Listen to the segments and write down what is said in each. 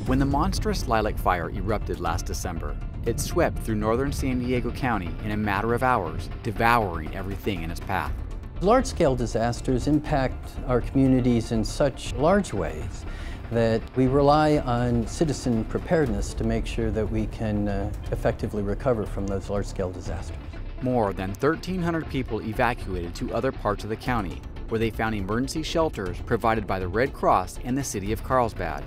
When the monstrous Lilac Fire erupted last December, it swept through northern San Diego County in a matter of hours, devouring everything in its path. Large-scale disasters impact our communities in such large ways that we rely on citizen preparedness to make sure that we can effectively recover from those large-scale disasters. More than 1,300 people evacuated to other parts of the county, where they found emergency shelters provided by the Red Cross and the city of Carlsbad.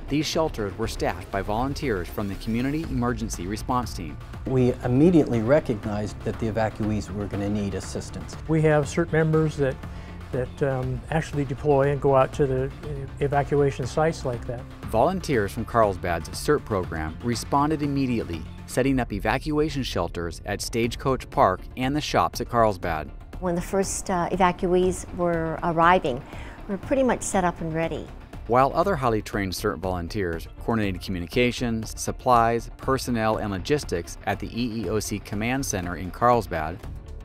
These shelters were staffed by volunteers from the Community Emergency Response Team. We immediately recognized that the evacuees were going to need assistance. We have CERT members that actually deploy and go out to the evacuation sites like that. Volunteers from Carlsbad's CERT program responded immediately, setting up evacuation shelters at Stagecoach Park and the shops at Carlsbad. When the first evacuees were arriving, we were pretty much set up and ready. While other highly trained CERT volunteers coordinated communications, supplies, personnel, and logistics at the EEOC Command Center in Carlsbad,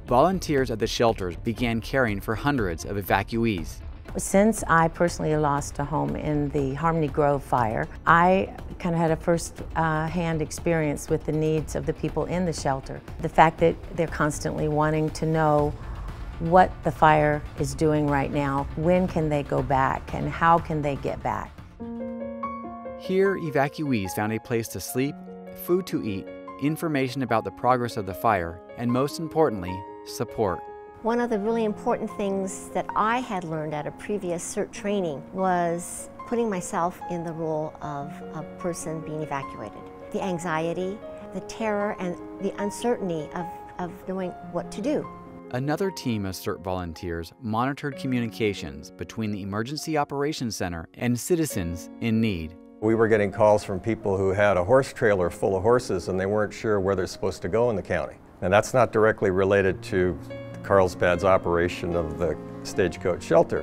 volunteers at the shelters began caring for hundreds of evacuees. Since I personally lost a home in the Harmony Grove fire, I kind of had a first-hand experience with the needs of the people in the shelter. The fact that they're constantly wanting to know what the fire is doing right now, when can they go back, and how can they get back. Here, evacuees found a place to sleep, food to eat, information about the progress of the fire, and most importantly, support. One of the really important things that I had learned at a previous CERT training was putting myself in the role of a person being evacuated. The anxiety, the terror, and the uncertainty of knowing what to do. Another team of CERT volunteers monitored communications between the Emergency Operations Center and citizens in need. We were getting calls from people who had a horse trailer full of horses and they weren't sure where they're supposed to go in the county. And that's not directly related to Carlsbad's operation of the Stagecoach shelter,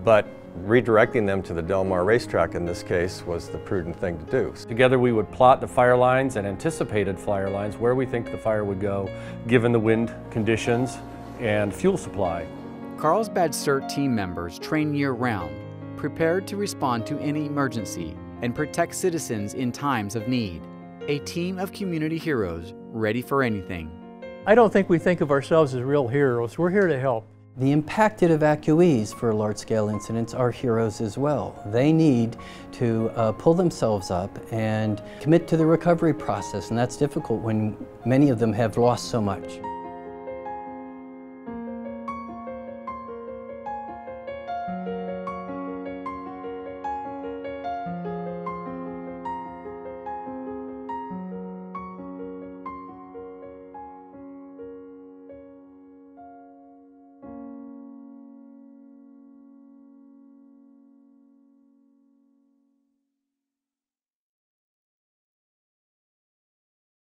but redirecting them to the Del Mar racetrack in this case was the prudent thing to do. Together we would plot the fire lines and anticipated fire lines, where we think the fire would go given the wind conditions and fuel supply. Carlsbad CERT team members train year-round, prepared to respond to any emergency and protect citizens in times of need. A team of community heroes ready for anything. I don't think we think of ourselves as real heroes. We're here to help. The impacted evacuees for large-scale incidents are heroes as well. They need to pull themselves up and commit to the recovery process, and that's difficult when many of them have lost so much.